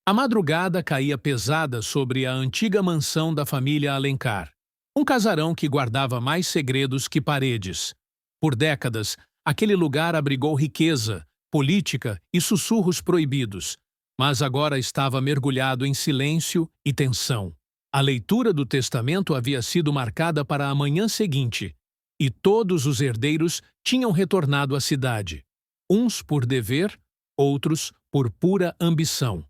A madrugada caía pesada sobre a antiga mansão da família Alencar, um casarão que guardava mais segredos que paredes. Por décadas, aquele lugar abrigou riqueza, política e sussurros proibidos, mas agora estava mergulhado em silêncio e tensão. A leitura do testamento havia sido marcada para a manhã seguinte, e todos os herdeiros tinham retornado à cidade, uns por dever, outros por pura ambição.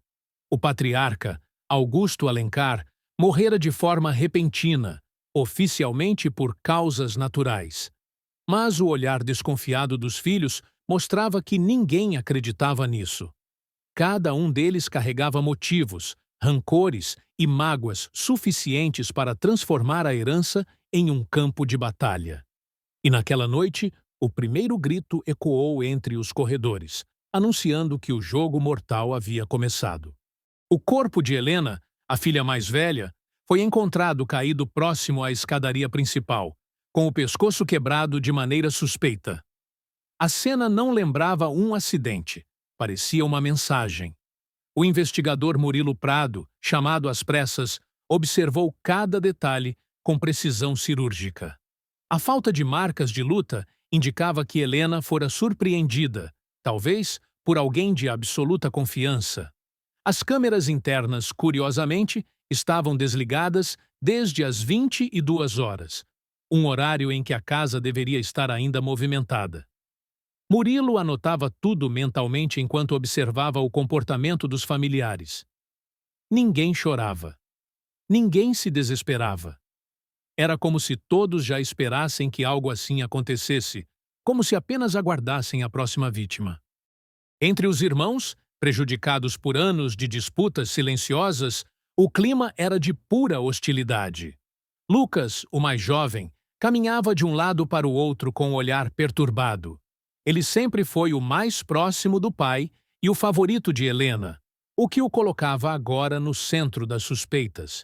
O patriarca, Augusto Alencar, morrera de forma repentina, oficialmente por causas naturais. Mas o olhar desconfiado dos filhos mostrava que ninguém acreditava nisso. Cada um deles carregava motivos, rancores e mágoas suficientes para transformar a herança em um campo de batalha. E naquela noite, o primeiro grito ecoou entre os corredores, anunciando que o jogo mortal havia começado. O corpo de Helena, a filha mais velha, foi encontrado caído próximo à escadaria principal, com o pescoço quebrado de maneira suspeita. A cena não lembrava um acidente, parecia uma mensagem. O investigador Murilo Prado, chamado às pressas, observou cada detalhe com precisão cirúrgica. A falta de marcas de luta indicava que Helena fora surpreendida, talvez por alguém de absoluta confiança. As câmeras internas, curiosamente, estavam desligadas desde as 22 horas, um horário em que a casa deveria estar ainda movimentada. Murilo anotava tudo mentalmente enquanto observava o comportamento dos familiares. Ninguém chorava. Ninguém se desesperava. Era como se todos já esperassem que algo assim acontecesse, como se apenas aguardassem a próxima vítima. Entre os irmãos, prejudicados por anos de disputas silenciosas, o clima era de pura hostilidade. Lucas, o mais jovem, caminhava de um lado para o outro com o olhar perturbado. Ele sempre foi o mais próximo do pai e o favorito de Helena, o que o colocava agora no centro das suspeitas.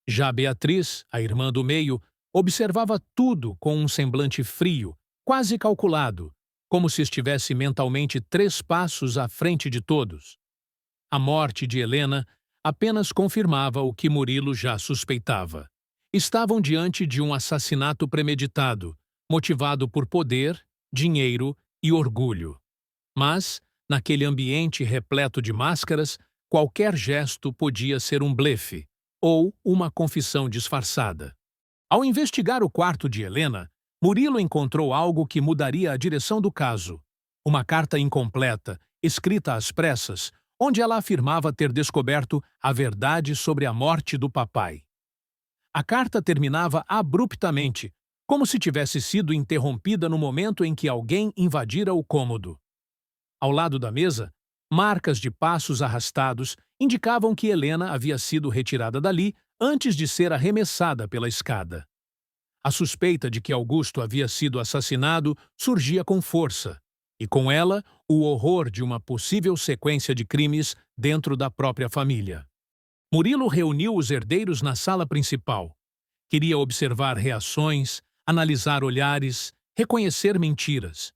Já Beatriz, a irmã do meio, observava tudo com um semblante frio, quase calculado, como se estivesse mentalmente 3 passos à frente de todos. A morte de Helena apenas confirmava o que Murilo já suspeitava. Estavam diante de um assassinato premeditado, motivado por poder, dinheiro e orgulho. Mas, naquele ambiente repleto de máscaras, qualquer gesto podia ser um blefe ou uma confissão disfarçada. Ao investigar o quarto de Helena, Murilo encontrou algo que mudaria a direção do caso. Uma carta incompleta, escrita às pressas, onde ela afirmava ter descoberto a verdade sobre a morte do papai. A carta terminava abruptamente, como se tivesse sido interrompida no momento em que alguém invadira o cômodo. Ao lado da mesa, marcas de passos arrastados indicavam que Helena havia sido retirada dali antes de ser arremessada pela escada. A suspeita de que Augusto havia sido assassinado surgia com força, e com ela o horror de uma possível sequência de crimes dentro da própria família. Murilo reuniu os herdeiros na sala principal. Queria observar reações, analisar olhares, reconhecer mentiras.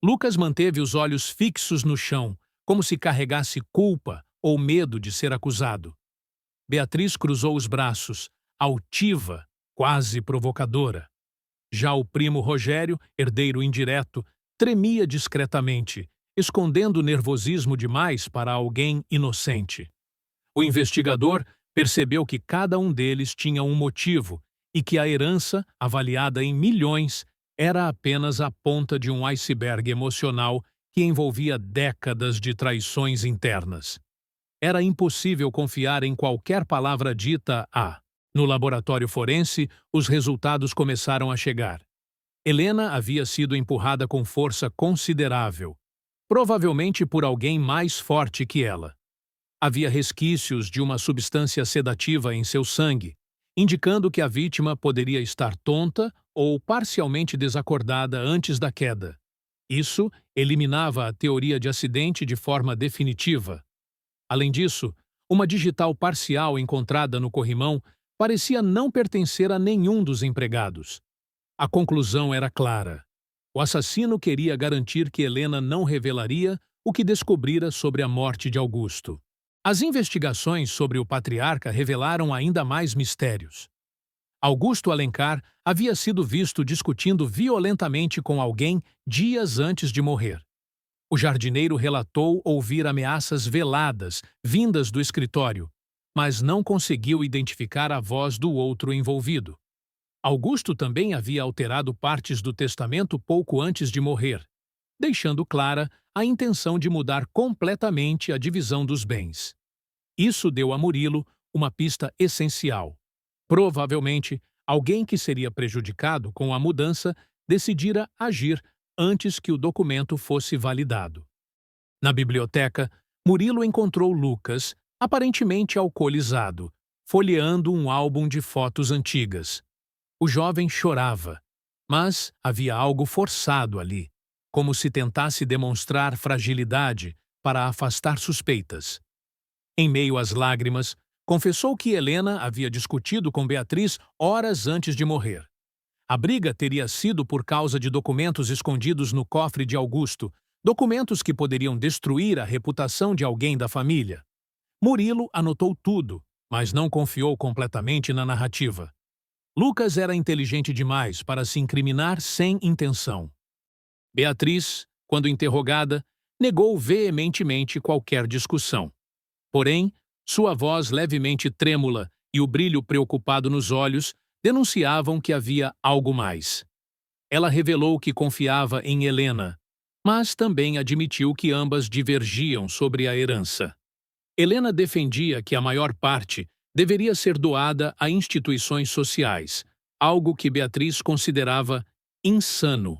Lucas manteve os olhos fixos no chão, como se carregasse culpa ou medo de ser acusado. Beatriz cruzou os braços, altiva, quase provocadora. Já o primo Rogério, herdeiro indireto, tremia discretamente, escondendo o nervosismo demais para alguém inocente. O investigador percebeu que cada um deles tinha um motivo e que a herança, avaliada em milhões, era apenas a ponta de um iceberg emocional que envolvia décadas de traições internas. Era impossível confiar em qualquer palavra dita a. No laboratório forense, os resultados começaram a chegar. Helena havia sido empurrada com força considerável, provavelmente por alguém mais forte que ela. Havia resquícios de uma substância sedativa em seu sangue, indicando que a vítima poderia estar tonta ou parcialmente desacordada antes da queda. Isso eliminava a teoria de acidente de forma definitiva. Além disso, uma digital parcial encontrada no corrimão parecia não pertencer a nenhum dos empregados. A conclusão era clara. O assassino queria garantir que Helena não revelaria o que descobrira sobre a morte de Augusto. As investigações sobre o patriarca revelaram ainda mais mistérios. Augusto Alencar havia sido visto discutindo violentamente com alguém dias antes de morrer. O jardineiro relatou ouvir ameaças veladas vindas do escritório, mas não conseguiu identificar a voz do outro envolvido. Augusto também havia alterado partes do testamento pouco antes de morrer, deixando clara a intenção de mudar completamente a divisão dos bens. Isso deu a Murilo uma pista essencial. Provavelmente, alguém que seria prejudicado com a mudança decidira agir antes que o documento fosse validado. Na biblioteca, Murilo encontrou Lucas, aparentemente alcoolizado, folheando um álbum de fotos antigas. O jovem chorava, mas havia algo forçado ali, como se tentasse demonstrar fragilidade para afastar suspeitas. Em meio às lágrimas, confessou que Helena havia discutido com Beatriz horas antes de morrer. A briga teria sido por causa de documentos escondidos no cofre de Augusto, documentos que poderiam destruir a reputação de alguém da família. Murilo anotou tudo, mas não confiou completamente na narrativa. Lucas era inteligente demais para se incriminar sem intenção. Beatriz, quando interrogada, negou veementemente qualquer discussão. Porém, sua voz levemente trêmula e o brilho preocupado nos olhos denunciavam que havia algo mais. Ela revelou que confiava em Helena, mas também admitiu que ambas divergiam sobre a herança. Helena defendia que a maior parte deveria ser doada a instituições sociais, algo que Beatriz considerava insano.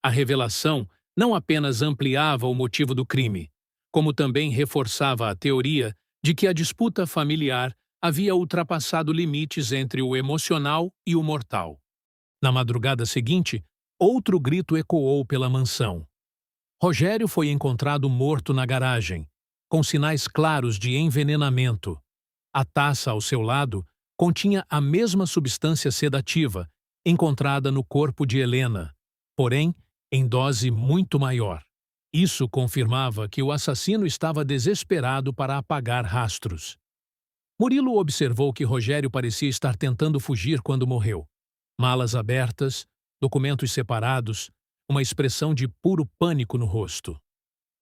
A revelação não apenas ampliava o motivo do crime, como também reforçava a teoria de que a disputa familiar havia ultrapassado limites entre o emocional e o mortal. Na madrugada seguinte, outro grito ecoou pela mansão. Rogério foi encontrado morto na garagem, com sinais claros de envenenamento. A taça ao seu lado continha a mesma substância sedativa encontrada no corpo de Helena, porém em dose muito maior. Isso confirmava que o assassino estava desesperado para apagar rastros. Murilo observou que Rogério parecia estar tentando fugir quando morreu. Malas abertas, documentos separados, uma expressão de puro pânico no rosto.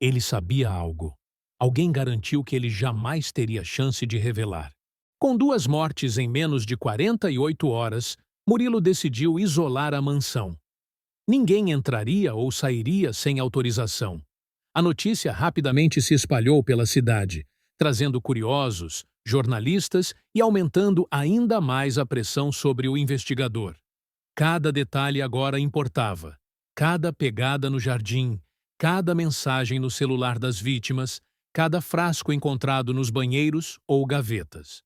Ele sabia algo. Alguém garantiu que ele jamais teria chance de revelar. Com 2 mortes em menos de 48 horas, Murilo decidiu isolar a mansão. Ninguém entraria ou sairia sem autorização. A notícia rapidamente se espalhou pela cidade, trazendo curiosos, jornalistas e aumentando ainda mais a pressão sobre o investigador. Cada detalhe agora importava. Cada pegada no jardim, cada mensagem no celular das vítimas, cada frasco encontrado nos banheiros ou gavetas.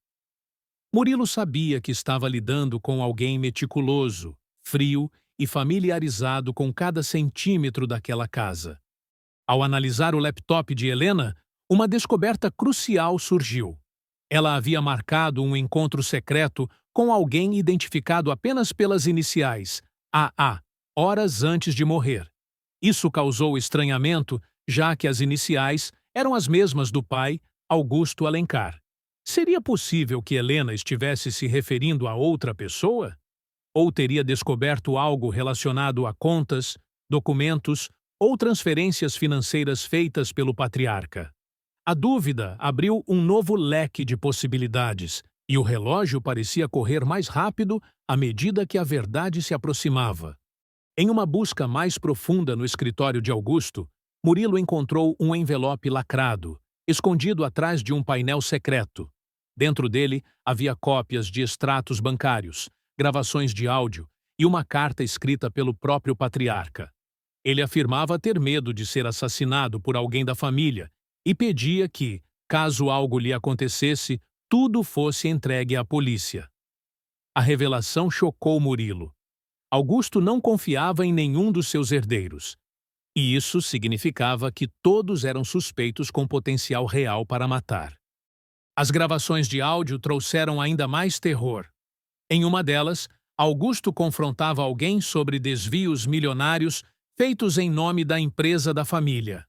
Murilo sabia que estava lidando com alguém meticuloso, frio e familiarizado com cada centímetro daquela casa. Ao analisar o laptop de Helena, uma descoberta crucial surgiu. Ela havia marcado um encontro secreto com alguém identificado apenas pelas iniciais, AA, horas antes de morrer. Isso causou estranhamento, já que as iniciais eram as mesmas do pai, Augusto Alencar. Seria possível que Helena estivesse se referindo a outra pessoa? Ou teria descoberto algo relacionado a contas, documentos ou transferências financeiras feitas pelo patriarca? A dúvida abriu um novo leque de possibilidades, e o relógio parecia correr mais rápido à medida que a verdade se aproximava. Em uma busca mais profunda no escritório de Augusto, Murilo encontrou um envelope lacrado, escondido atrás de um painel secreto. Dentro dele havia cópias de extratos bancários, gravações de áudio e uma carta escrita pelo próprio patriarca. Ele afirmava ter medo de ser assassinado por alguém da família e pedia que, caso algo lhe acontecesse, tudo fosse entregue à polícia. A revelação chocou Murilo. Augusto não confiava em nenhum dos seus herdeiros. E isso significava que todos eram suspeitos com potencial real para matar. As gravações de áudio trouxeram ainda mais terror. Em uma delas, Augusto confrontava alguém sobre desvios milionários feitos em nome da empresa da família.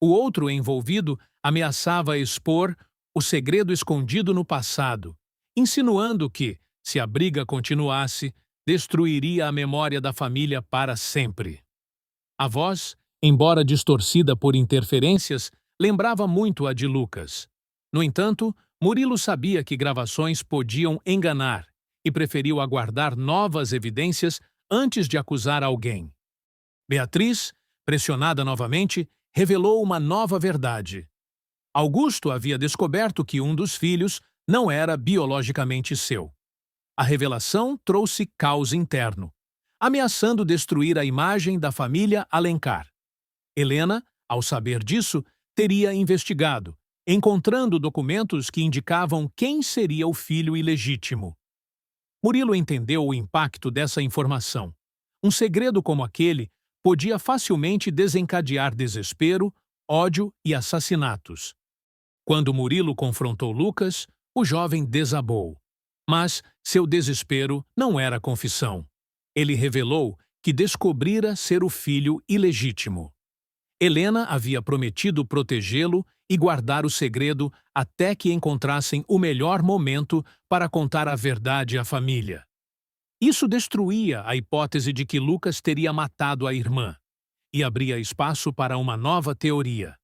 O outro envolvido ameaçava expor o segredo escondido no passado, insinuando que, se a briga continuasse, destruiria a memória da família para sempre. A voz, embora distorcida por interferências, lembrava muito a de Lucas. No entanto, Murilo sabia que gravações podiam enganar e preferiu aguardar novas evidências antes de acusar alguém. Beatriz, pressionada novamente, revelou uma nova verdade. Augusto havia descoberto que um dos filhos não era biologicamente seu. A revelação trouxe caos interno, ameaçando destruir a imagem da família Alencar. Helena, ao saber disso, teria investigado, encontrando documentos que indicavam quem seria o filho ilegítimo. Murilo entendeu o impacto dessa informação. Um segredo como aquele podia facilmente desencadear desespero, ódio e assassinatos. Quando Murilo confrontou Lucas, o jovem desabou. Mas seu desespero não era confissão. Ele revelou que descobrira ser o filho ilegítimo. Helena havia prometido protegê-lo e guardar o segredo até que encontrassem o melhor momento para contar a verdade à família. Isso destruía a hipótese de que Lucas teria matado a irmã e abria espaço para uma nova teoria.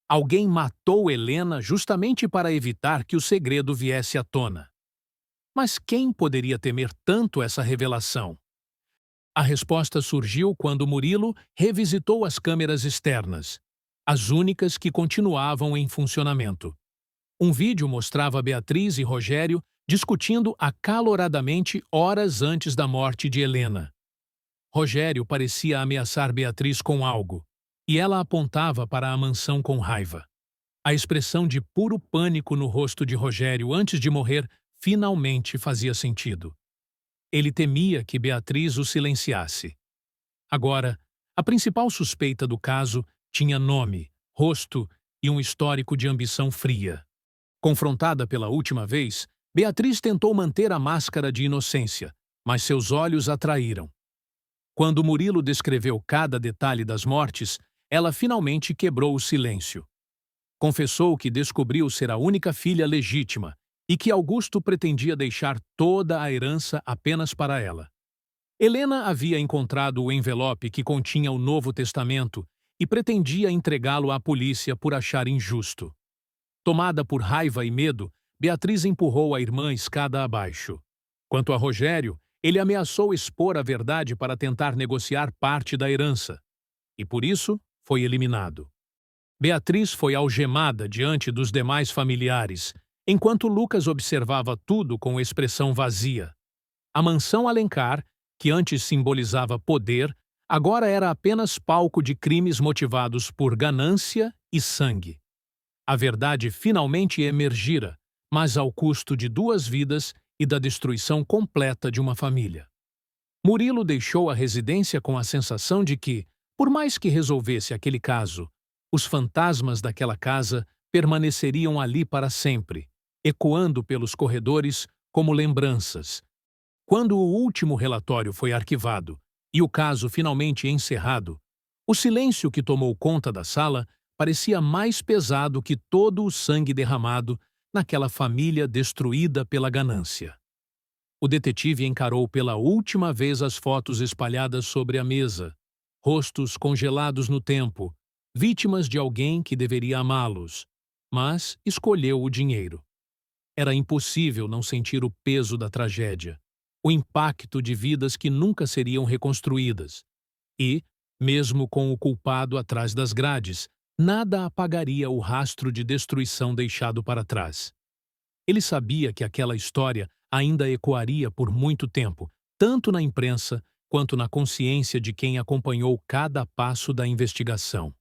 Alguém matou Helena justamente para evitar que o segredo viesse à tona. Mas quem poderia temer tanto essa revelação? A resposta surgiu quando Murilo revisitou as câmeras externas, as únicas que continuavam em funcionamento. Um vídeo mostrava Beatriz e Rogério discutindo acaloradamente horas antes da morte de Helena. Rogério parecia ameaçar Beatriz com algo, e ela apontava para a mansão com raiva. A expressão de puro pânico no rosto de Rogério antes de morrer finalmente fazia sentido. Ele temia que Beatriz o silenciasse. Agora, a principal suspeita do caso tinha nome, rosto e um histórico de ambição fria. Confrontada pela última vez, Beatriz tentou manter a máscara de inocência, mas seus olhos a traíram. Quando Murilo descreveu cada detalhe das mortes, ela finalmente quebrou o silêncio. Confessou que descobriu ser a única filha legítima e que Augusto pretendia deixar toda a herança apenas para ela. Helena havia encontrado o envelope que continha o Novo Testamento e pretendia entregá-lo à polícia por achar injusto. Tomada por raiva e medo, Beatriz empurrou a irmã escada abaixo. Quanto a Rogério, ele ameaçou expor a verdade para tentar negociar parte da herança, e por isso foi eliminado. Beatriz foi algemada diante dos demais familiares, enquanto Lucas observava tudo com expressão vazia. A mansão Alencar, que antes simbolizava poder, agora era apenas palco de crimes motivados por ganância e sangue. A verdade finalmente emergira, mas ao custo de 2 vidas e da destruição completa de uma família. Murilo deixou a residência com a sensação de que, por mais que resolvesse aquele caso, os fantasmas daquela casa permaneceriam ali para sempre, ecoando pelos corredores como lembranças. Quando o último relatório foi arquivado e o caso finalmente encerrado, o silêncio que tomou conta da sala parecia mais pesado que todo o sangue derramado naquela família destruída pela ganância. O detetive encarou pela última vez as fotos espalhadas sobre a mesa, rostos congelados no tempo, vítimas de alguém que deveria amá-los, mas escolheu o dinheiro. Era impossível não sentir o peso da tragédia, o impacto de vidas que nunca seriam reconstruídas. E, mesmo com o culpado atrás das grades, nada apagaria o rastro de destruição deixado para trás. Ele sabia que aquela história ainda ecoaria por muito tempo, tanto na imprensa quanto na consciência de quem acompanhou cada passo da investigação.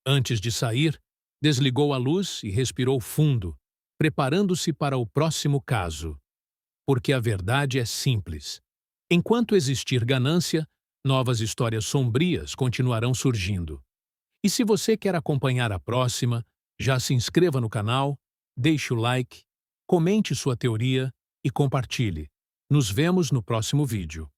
Antes de sair, desligou a luz e respirou fundo, preparando-se para o próximo caso. Porque a verdade é simples. Enquanto existir ganância, novas histórias sombrias continuarão surgindo. E se você quer acompanhar a próxima, já se inscreva no canal, deixe o like, comente sua teoria e compartilhe. Nos vemos no próximo vídeo.